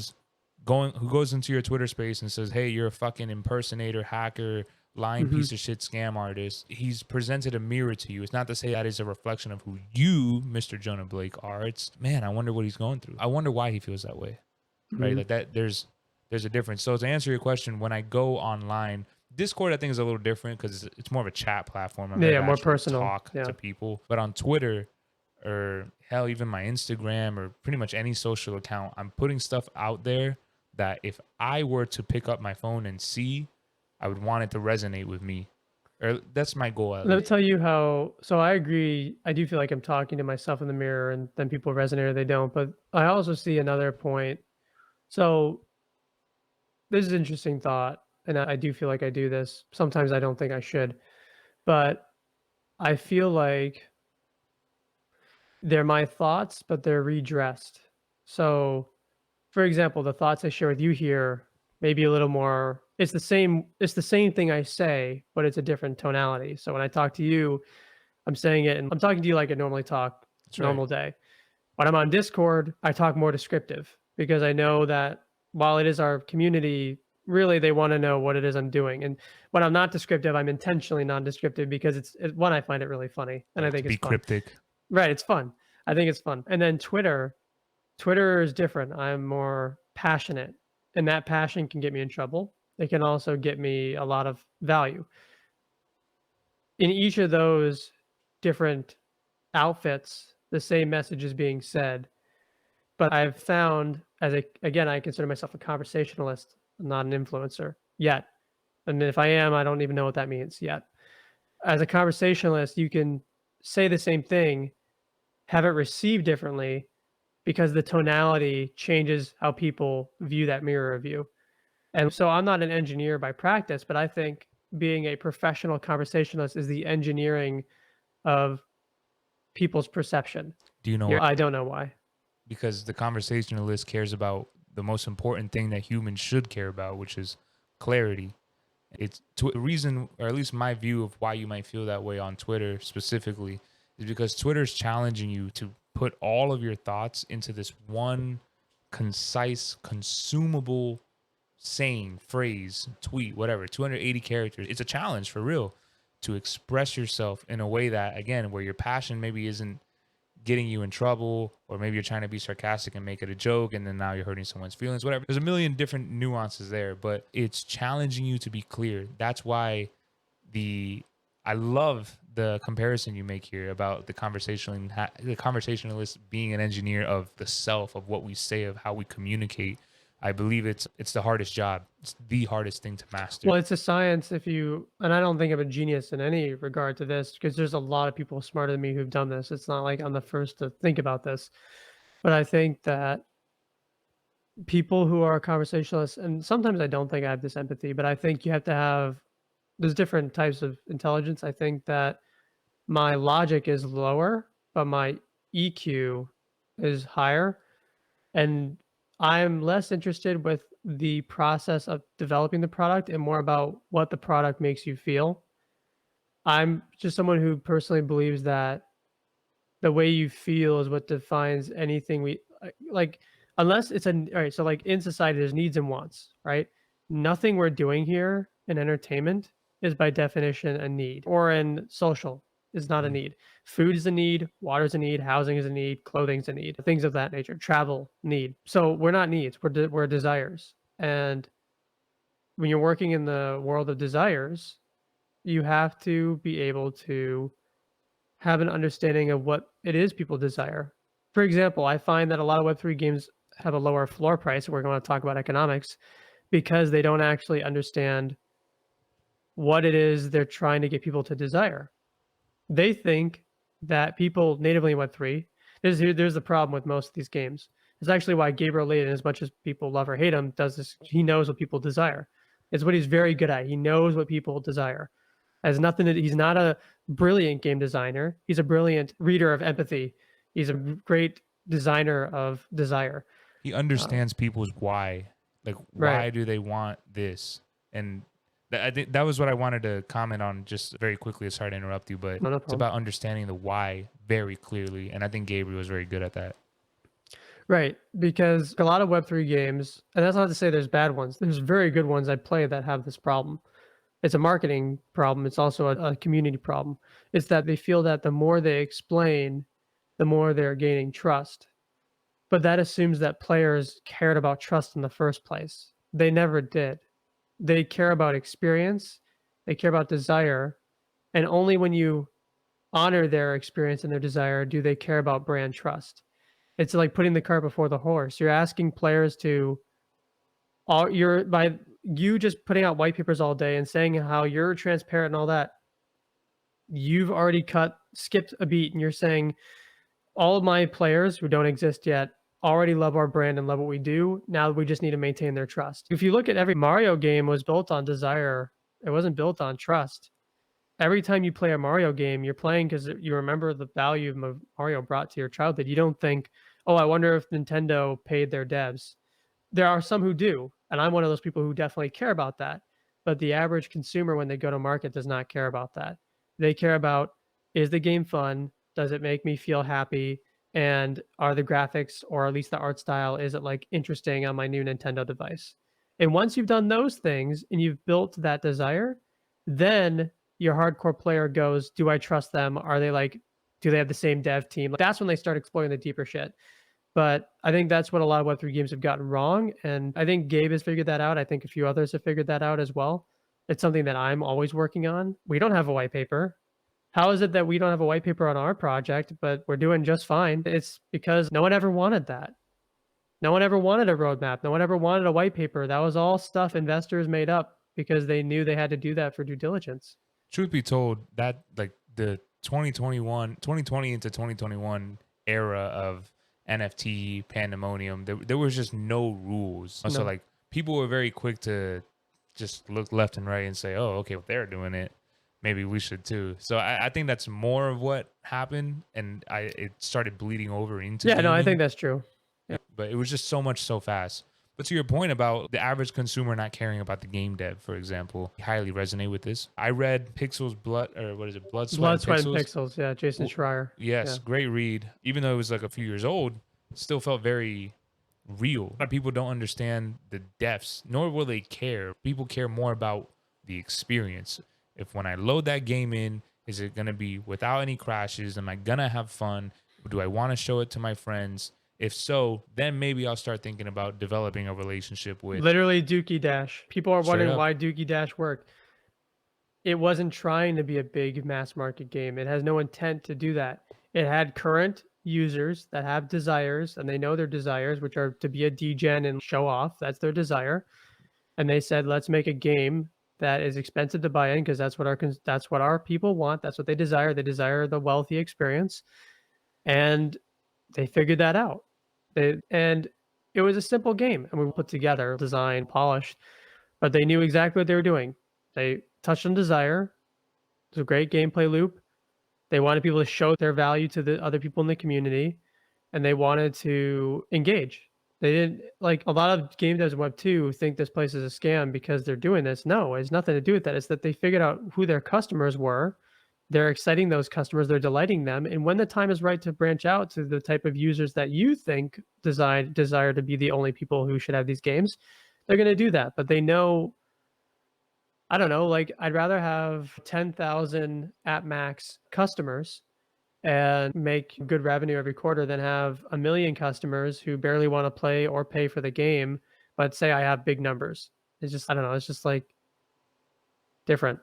goes into your Twitter space and says, "Hey, you're a fucking impersonator, hacker, lying Mhm. piece of shit scam artist." He's presented a mirror to you. It's not to say that is a reflection of who you, Mr. Jonah Blake, are. It's, man, I wonder what he's going through. I wonder why he feels that way. Right? Mhm. Like that there's a difference. So to answer your question, when I go online, Discord I think is a little different because it's more of a chat platform. I'm there Yeah, to more actually personal. talk Yeah. to people. But on Twitter, or hell, even my Instagram, or pretty much any social account, I'm putting stuff out there that if I were to pick up my phone and see, I would want it to resonate with me. Or that's my goal at Let me least. tell you how. So I agree. I do feel like I'm talking to myself in the mirror, and then people resonate or they don't. But I also see another point. So this is an interesting thought, and I do feel like I do this. Sometimes I don't think I should, but I feel like they're my thoughts, but they're redressed. So, for example, the thoughts I share with you here may be a little more. It's the same thing I say, but it's a different tonality. So when I talk to you, I'm saying it, and I'm talking to you like I normally talk, That's right. normal day. When I'm on Discord, I talk more descriptive because I know that while it is our community, really they want to know what it is I'm doing. And when I'm not descriptive, I'm intentionally non-descriptive because one, I find it really funny and I Right. To think be it's fun. cryptic. Right, it's fun. I think it's fun. And then Twitter is different. I'm more passionate, and that passion can get me in trouble. It can also get me a lot of value. In each of those different outfits, the same message is being said. But I've found as a again, I consider myself a conversationalist, not an influencer yet. And if I am, I don't even know what that means yet. As a conversationalist, you can say the same thing, have it received differently because the tonality changes how people view that mirror of you. And so I'm not an engineer by practice, but I think being a professional conversationalist is the engineering of people's perception. Do you know Yeah, why? I don't know why. Because the conversationalist cares about the most important thing that humans should care about, which is clarity. It's to a reason, or at least my view of why you might feel that way on Twitter specifically, is because Twitter's challenging you to put all of your thoughts into this one concise, consumable saying, phrase, tweet, whatever, 280 characters. It's a challenge for real to express yourself in a way that, again, where your passion maybe isn't getting you in trouble, or maybe you're trying to be sarcastic and make it a joke, and then now you're hurting someone's feelings, whatever. There's a million different nuances there, but it's challenging you to be clear. That's why the I love the comparison you make here about the conversationalist being an engineer of the self, of what we say, of how we communicate. I believe it's the hardest job. It's the hardest thing to master. Well, it's a science if you and I don't think I'm a genius in any regard to this because there's a lot of people smarter than me who've done this. It's not like I'm the first to think about this. But I think that people who are conversationalists, and sometimes I don't think I have this empathy, but I think you have to have there's different types of intelligence. I think that my logic is lower, but my EQ is higher. And I'm less interested with the process of developing the product and more about what the product makes you feel. I'm just someone who personally believes that the way you feel is what defines anything we like unless it's an all right, so like in society there's needs and wants, right? Nothing we're doing here in entertainment is by definition a need or in social is not a Mhm. need. Food is a need, water is a need, housing is a need, clothing is a need, things of that nature, travel need. So we're not needs, we're desires. And when you're working in the world of desires, you have to be able to have an understanding of what it is people desire. For example, I find that a lot of Web3 games have a lower floor price. We're going to talk about economics because they don't actually understand what it is they're trying to get people to desire. They think that people natively in Web3, there's the problem with most of these games. It's actually why Gabriel Layden, as much as people love or hate him, does this. He knows what people desire. It's what he's very good at. He knows what people desire. Has nothing to he's not a brilliant game designer. He's a brilliant reader of empathy. He's a great designer of desire. He Uh, understands people's why. Like, right. why do they want this? And I think that was what I wanted to comment on just very quickly. Sorry to interrupt you, but No, no it's problem. about understanding the why very clearly. And I think Gabriel was very good at that. Right. Because a lot of Web3 games, and that's not to say there's bad ones. There's very good ones I play that have this problem. It's a marketing problem. It's also a community problem. It's that they feel that the more they explain, the more they're gaining trust. But that assumes that players cared about trust in the first place. They never did. They care about experience, they care about desire, and only when you honor their experience and their desire do they care about brand trust. It's like putting the cart before the horse. You're asking players to all you're by you just putting out white papers all day and saying how you're transparent and all that, you've already skipped a beat and you're saying all of my players who don't exist yet already love our brand and love what we do. Now we just need to maintain their trust. If you look at every Mario game was built on desire. It wasn't built on trust. Every time you play a Mario game, you're playing because you remember the value of Mario brought to your childhood. You don't think, oh, I wonder if Nintendo paid their devs. There are some who do, and I'm one of those people who definitely care about that. But the average consumer, when they go to market, does not care about that. They care about is the game fun? Does it make me feel happy? And are the graphics or at least the art style is it like interesting on my new Nintendo device? And once you've done those things and you've built that desire, then your hardcore player goes, do I trust them? Are they like Do they have the same dev team? Like, that's when they start exploring the deeper shit. But I think that's what a lot of Web3 games have gotten wrong. And I think Gabe has figured that out. I think a few others have figured that out as well. It's something that I'm always working on. We don't have a white paper. How is it that we don't have a white paper on our project, but we're doing just fine? It's because no one ever wanted that. No one ever wanted a roadmap. No one ever wanted a white paper. That was all stuff investors made up because they knew they had to do that for due diligence. Truth be told, that like the 2020 into 2021 era of NFT pandemonium, there was just no rules. So No. like people were very quick to just look left and right and say, oh, okay, if they're doing it, maybe we should too. So I think that's more of what happened, and it started bleeding over into Yeah, no, I gaming. think that's true. But it was just so much so fast. But to your point about the average consumer not caring about the game dev, for example, I highly resonate with this. I read Pixels Blood, or what is it, Blood, Sweat, Blood, Sweat, and Pixels. Pixels. Yeah, Jason Schreier. Yes, Yeah. great read. Even though it was like a few years old, it still felt very real. A lot of people don't understand the depths, nor will they care. People care more about the experience. If when I load that game in, is it going to be without any crashes? Am I going to have fun? Do I want to show it to my friends? If so, then maybe I'll start thinking about developing a relationship with. Literally Dookie Dash. People are Straight wondering up. why Dookie Dash worked. It wasn't trying to be a big mass market game. It has no intent to do that. It had current users that have desires, and they know their desires, which are to be a degen and show off. That's their desire. And they said, let's make a game that is expensive to buy in because that's what our people want. That's what they desire. They desire the wealthy experience, and they figured that out. And it was a simple game, and we put together, designed, polished, but they knew exactly what they were doing. They touched on desire. It was a great gameplay loop. They wanted people to show their value to the other people in the community, and they wanted to engage. They didn't like a lot of game devs in Web 2 think this place is a scam because they're doing this. No, it has nothing to do with that. It's that they figured out who their customers were. They're exciting those customers, they're delighting them. And when the time is right to branch out to the type of users that you think desire to be the only people who should have these games, they're going to do that. But they know, I don't know, like I'd rather have 10,000 at max customers and make good revenue every quarter than have a million customers who barely want to play or pay for the game, but say I have big numbers. It's just, I don't know, it's just like different.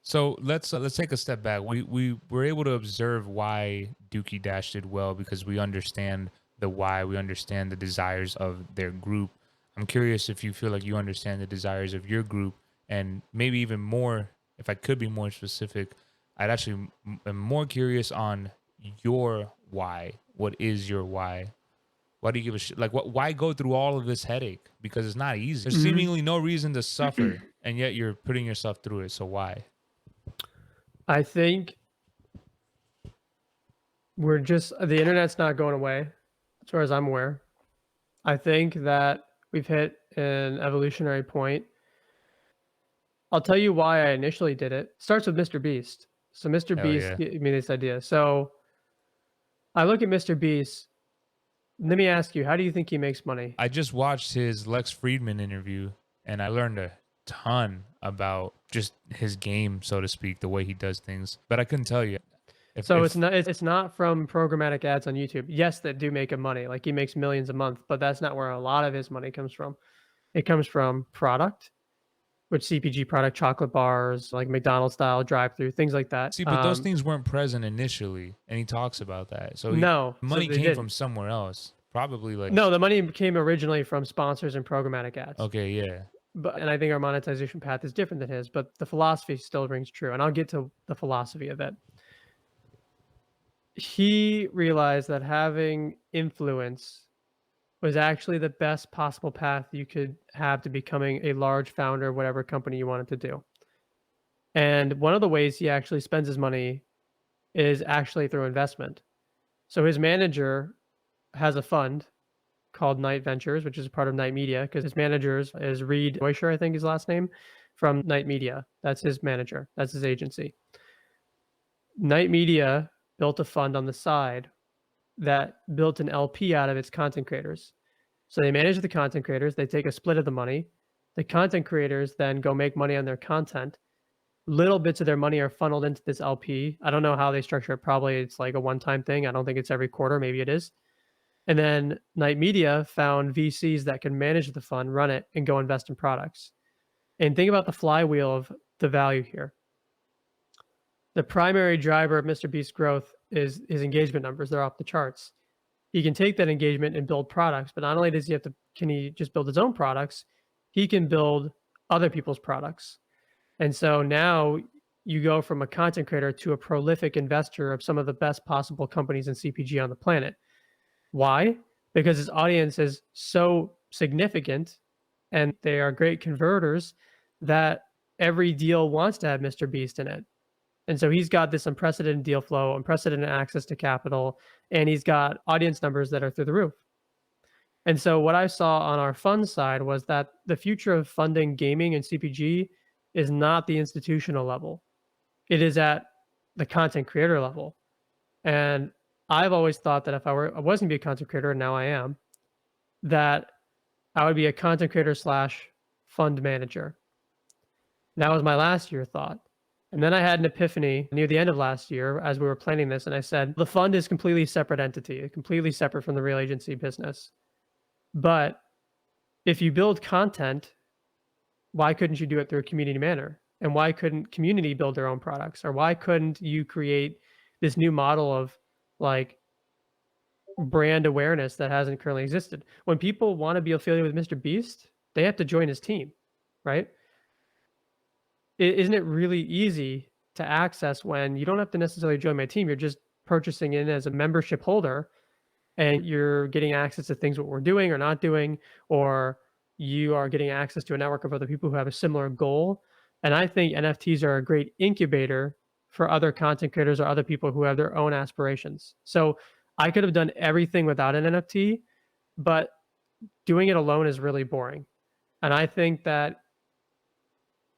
So let's take a step back. We were able to observe why Dookie Dash did well because we understand the why, we understand the desires of their group. I'm curious if you feel like you understand the desires of your group, and maybe even more, if I could be more specific, I'd actually am more curious on your why. What is your why? Why do you give a shit? Like, why go through all of this headache? Because it's not easy. There's seemingly no reason to suffer, and yet you're putting yourself through it. So why? I think the internet's not going away, as far as I'm aware. I think that we've hit an evolutionary point. I'll tell you why I initially did it. Starts with Mr. Beast. So Mr. Hell Beast yeah. gave me this idea. So I look at Mr. Beast. Let me ask you, how do you think he makes money? I just watched his Lex Friedman interview, and I learned a ton about just his game, so to speak, the way he does things. But I couldn't tell you. It's not from programmatic ads on YouTube. Yes, that do make him money. Like he makes millions a month, but that's not where a lot of his money comes from. It comes from product, which CPG product, chocolate bars, like McDonald's style drive-through, things like that. See, but those things weren't present initially, and he talks about that. So money they came didn't. from somewhere else. Probably like No, the money came originally from sponsors and programmatic ads. Okay, yeah. And I think our monetization path is different than his, but the philosophy still rings true. And I'll get to the philosophy of it. He realized that having influence was actually the best possible path you could have to becoming a large founder of whatever company you wanted to do. And one of the ways he actually spends his money is actually through investment. So his manager has a fund called Knight Ventures, which is a part of Knight Media, because his manager is Reed Neuscher, I think his last name, from Knight Media. That's his manager. That's his agency. Knight Media built a fund on the side that built an LP out of its content creators. So they manage the content creators. They take a split of the money. The content creators then go make money on their content. little bits of their money are funneled into this LP. I don't know how they structure it. Probably it's like a one-time thing. I don't think it's every quarter. Maybe it is. And then Night Media found VCs that can manage the fund, run it, and go invest in products. And think about the flywheel of the value here. The primary driver of Mr. Beast's growth is his engagement numbers. They're off the charts. He can take that engagement and build products, but not only does he have to, can he just build his own products, he can build other people's products. And so now you go from a content creator to a prolific investor of some of the best possible companies in CPG on the planet. Why? Because his audience is so significant and they are great converters that every deal wants to have Mr. Beast in it. And so he's got this unprecedented deal flow, unprecedented access to capital, and he's got audience numbers that are through the roof. And so what I saw on our fund side was that the future of funding gaming and CPG is not the institutional level. It is at the content creator level. And I've always thought that if I wasn't to be a content creator, and now I am, that I would be a content creator slash fund manager. That was my last year thought. And then I had an epiphany near the end of last year as we were planning this. And I said, the fund is completely separate entity, completely separate from the real agency business. But if you build content, why couldn't you do it through a community manner? And why couldn't community build their own products? Or why couldn't you create this new model of like brand awareness that hasn't currently existed? When people want to be affiliated with Mr. Beast, they have to join his team, right? Isn't it really easy to access when you don't have to necessarily join my team? You're just purchasing in as a membership holder and you're getting access to things what we're doing or not doing, or you are getting access to a network of other people who have a similar goal. And I think NFTs are a great incubator for other content creators or other people who have their own aspirations. So I could have done everything without an NFT, but doing it alone is really boring. And I think that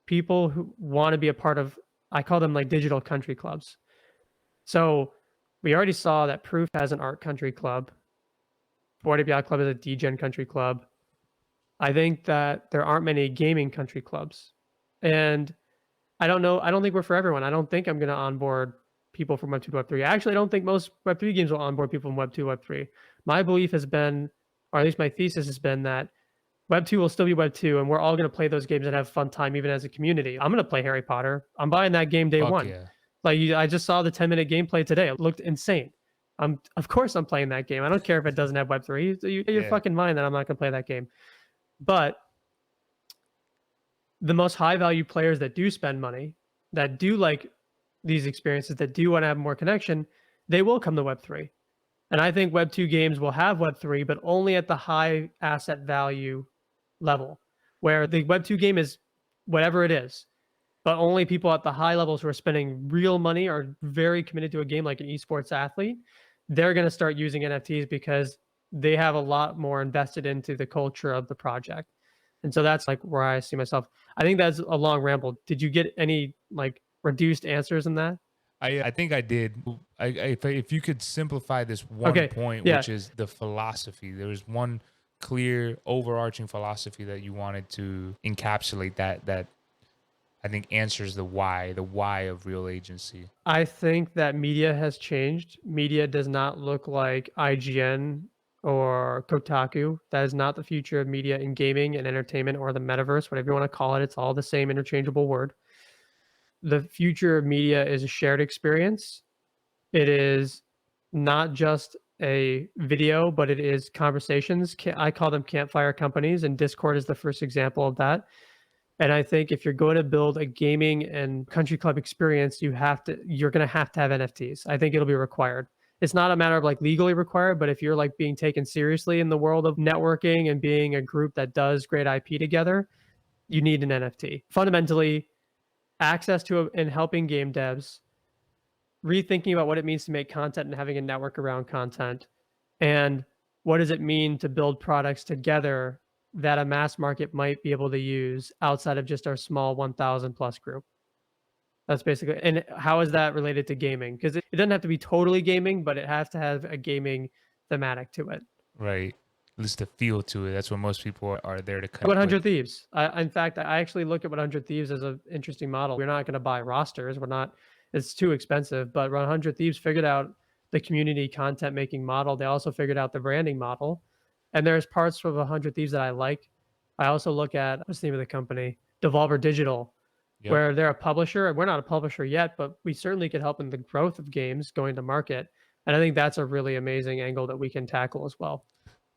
people who want to be a part of, I call them like digital country clubs. So we already saw that Proof has an art country club. Board Ape Yacht Club is a degen country club. I think that there aren't many gaming country clubs. And I don't know, I don't think we're for everyone. I don't think I'm going to onboard people from Web 2 to Web 3. Actually, I don't think most Web 3 games will onboard people from Web 2 to Web 3. My belief has been, or at least my thesis has been, that Web 2 will still be Web 2, and we're all going to play those games and have fun time even as a community. I'm going to play Harry Potter. I'm buying that game day Fuck one. yeah. Like, I just saw the 10-minute gameplay today. It looked insane. Of course I'm playing that game. I don't care if it doesn't have Web 3. You're Yeah. fucking mind that I'm not going to play that game. But the most high value players that do spend money, that do like these experiences, that do want to have more connection, they will come to Web 3. And I think Web 2 games will have Web 3, but only at the high asset value level, where the Web 2 game is whatever it is, but only people at the high levels who are spending real money are very committed to a game like an esports athlete. They're going to start using NFTs because they have a lot more invested into the culture of the project. And so that's like where I see myself. I think that's a long ramble. Did you get any like reduced answers in that? I think I did. If you could simplify this one Okay. point, Yeah. which is the philosophy. There was one clear overarching philosophy that you wanted to encapsulate that I think answers the why of real agency. I think that media has changed. Media does not look like IGN or Kotaku. That is not the future of media in gaming and entertainment or the metaverse, whatever you want to call it. It's all the same interchangeable word. The future of media is a shared experience. It is not just a video, but it is conversations. I call them campfire companies, and Discord is the first example of that. And I think if you're going to build a gaming and country club experience, you're going to have NFTs. I think it'll be required. It's not a matter of like legally required, but if you're like being taken seriously in the world of networking and being a group that does great IP together, you need an NFT. Fundamentally, access to and helping game devs, rethinking about what it means to make content and having a network around content, and what does it mean to build products together that a mass market might be able to use outside of just our small 1,000 plus group. That's basically, and how is that related to gaming? Because it doesn't have to be totally gaming, but it has to have a gaming thematic to it. Right. at least the feel to it. That's what most people are there to connect with. 100 Thieves. In fact, I actually look at 100 Thieves as an interesting model. We're not going to buy rosters. We're not, it's too expensive. But 100 Thieves figured out the community content making model. They also figured out the branding model. And there's parts of 100 Thieves that I like. I also look at, what's the name of the company? Devolver Digital, Yep. where they're a publisher. We're not a publisher yet, but we certainly could help in the growth of games going to market. And I think that's a really amazing angle that we can tackle as well.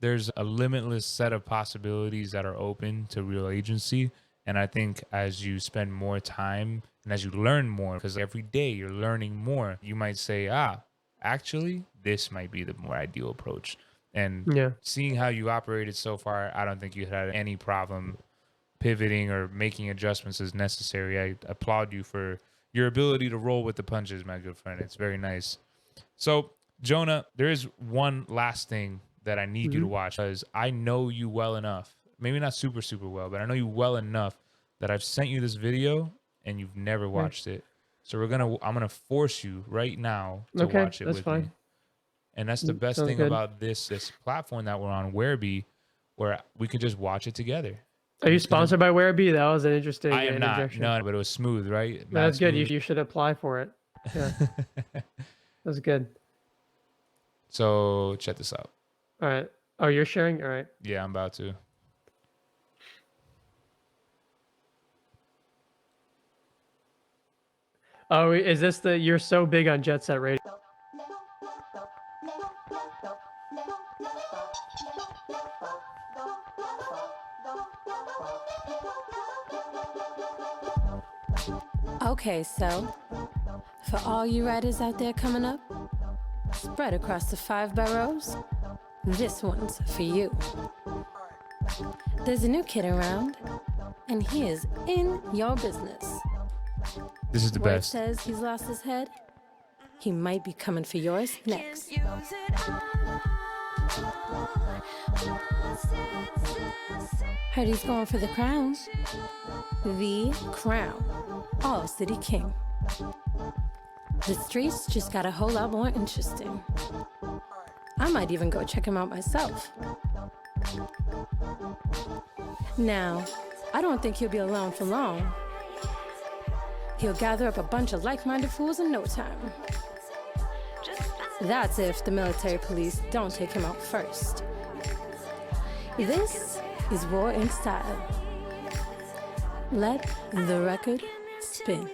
There's a limitless set of possibilities that are open to Real Agency. And I think as you spend more time and as you learn more, because every day you're learning more, you might say, actually, this might be the more ideal approach. And Yeah. seeing how you operated so far, I don't think you had any problem pivoting or making adjustments as necessary. I applaud you for your ability to roll with the punches, my good friend. It's very nice. So, Jonah, there is one last thing that I need you to watch, because I know you well enough, maybe not super, super well, but I know you well enough that I've sent you this video and you've never watched it. So I'm going to force you right now to watch it with me. And that's the best thing about this platform that we're on, Wereby, where we could just watch it together. Are you sponsored by Wereby? That was an interesting I am interjection. not, no, but it was smooth, right? That's good. You should apply for it. Yeah. That's good. So check this out. All right. Oh, you're sharing? All right. Yeah, I'm about to. Oh, is this the, you're so big on Jet Set Radio? Okay, so for all you riders out there coming up, spread across the 5 boroughs, this one's for you. There's a new kid around, and he is in your business. This is the Word best. says he's lost his head. He might be coming for yours next. Heard he's going for the crown. The crown. All City King. The streets just got a whole lot more interesting. I might even go check him out myself. Now, I don't think he'll be alone for long. He'll gather up a bunch of like-minded fools in no time. That's if the military police don't take him out first. This is War in Style. Let the record spin.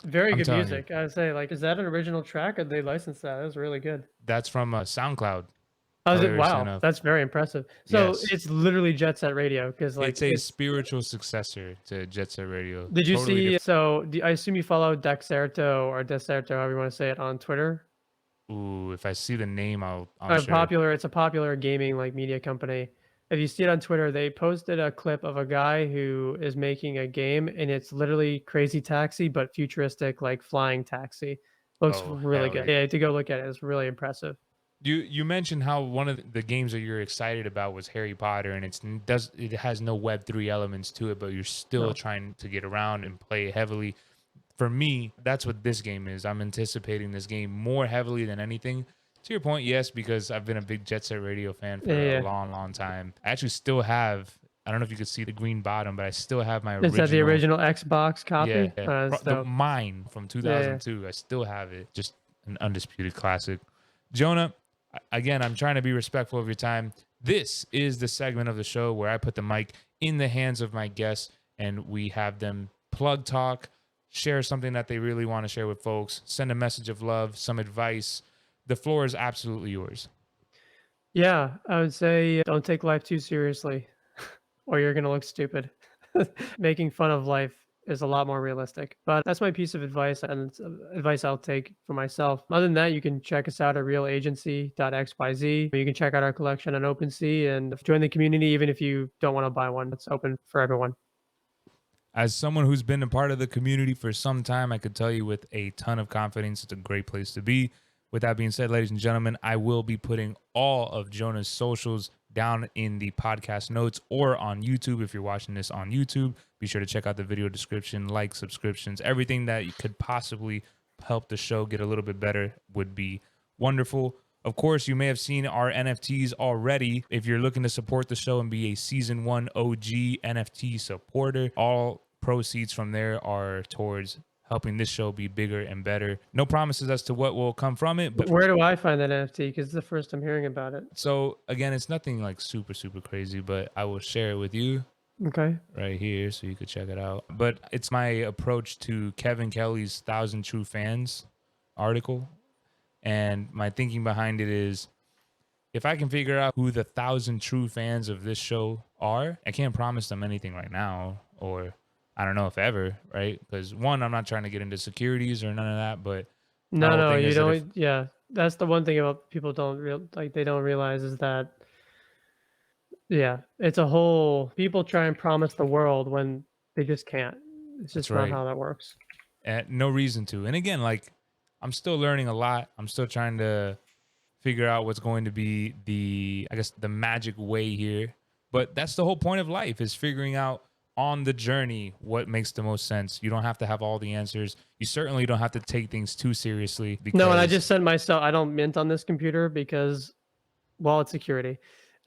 Very good music. I would say, like, is that an original track or they licensed that? That was really good. That's from SoundCloud. Wow, that's very impressive. So Yes. it's literally Jet Set Radio, because like it's a spiritual successor to Jet Set Radio. Did you Totally see? different. So I assume you follow Dexerto or Deserto, however you want to say it, on Twitter. Ooh, if I see the name, I'll share. Popular. It's a popular gaming like media company. If you see it on Twitter, they posted a clip of a guy who is making a game, and it's literally Crazy Taxi but futuristic, like flying taxi. Looks really good. Yeah, to go look at it. It's really impressive. You mentioned how one of the games that you're excited about was Harry Potter, and it has no Web3 elements to it, but you're still trying to get around and play heavily. For me, that's what this game is. I'm anticipating this game more heavily than anything. To your point, yes, because I've been a big Jet Set Radio fan for a long, long time. I actually still have, I don't know if you could see the green bottom, but I still have my original. Is that the original Xbox copy? Yeah. Mine from 2002. Yeah. I still have it. Just an undisputed classic. Jonah, again, I'm trying to be respectful of your time. This is the segment of the show where I put the mic in the hands of my guests and we have them plug talk, share something that they really want to share with folks, send a message of love, some advice. The floor is absolutely yours. Yeah, I would say don't take life too seriously or you're going to look stupid. Making fun of life is a lot more realistic. But that's my piece of advice, and it's advice I'll take for myself. Other than that, you can check us out at realagency.xyz. You can check out our collection on OpenSea and join the community even if you don't want to buy one. It's open for everyone. As someone who's been a part of the community for some time, I could tell you with a ton of confidence, it's a great place to be. With that being said, ladies and gentlemen, I will be putting all of Jonah's socials down in the podcast notes or on YouTube. If you're watching this on YouTube, be sure to check out the video description, like, subscriptions, everything that you could possibly help the show get a little bit better would be wonderful. Of course, you may have seen our NFTs already. If you're looking to support the show and be a season 1 OG NFT supporter, all proceeds from there are towards helping this show be bigger and better. No promises as to what will come from it, but Where do I find that NFT? Because it's the first I'm hearing about it. so again, it's nothing like super crazy, but I will share it with you Okay. right here so you could check it out. But it's my approach to Kevin Kelly's 1,000 True Fans article, and my thinking behind it is, if I can figure out who the 1,000 true fans of this show are, I can't promise them anything right now, or I don't know if ever, right? Because one, I'm not trying to get into securities or none of that, but my whole No, thing you is that don't. Yeah, that's the one thing about people they don't realize is that, yeah, it's a whole, people try and promise the world when they just can't. It's That's just not right. how that works. No reason to. And again, like, I'm still learning a lot. I'm still trying to figure out what's going to be the magic way here. But that's the whole point of life, is figuring out on the journey what makes the most sense. You don't have to have all the answers. You certainly don't have to take things too seriously. No, and I just sent myself, I don't mint on this computer because, well, it's security.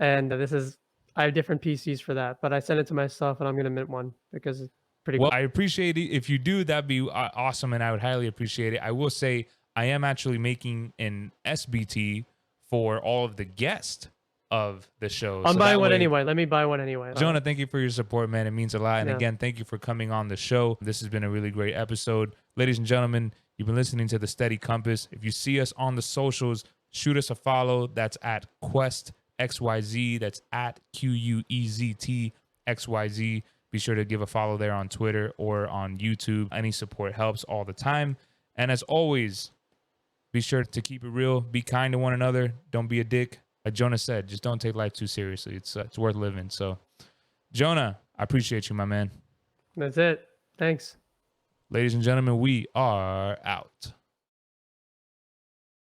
And I have different PCs for that, but I sent it to myself and I'm going to mint one because it's pretty Well, cool. I appreciate it. If you do, that'd be awesome, and I would highly appreciate it. I will say I am actually making an SBT for all of the guests of the show. I'm So buying that one way- anyway. Let me buy one anyway. Jonah, thank you for your support, man. It means a lot. And Yeah. again, thank you for coming on the show. This has been a really great episode. Ladies and gentlemen, you've been listening to The Steady Compass. If you see us on the socials, shoot us a follow. That's at Quezt XYZ. That's at QUEZT XYZ. Be sure to give a follow there on Twitter or on YouTube. Any support helps all the time. And as always, be sure to keep it real. Be kind to one another. Don't be a dick. Like Jonah said, just don't take life too seriously. It's worth living. So, Jonah, I appreciate you, my man. That's it. Thanks. Ladies and gentlemen, we are out.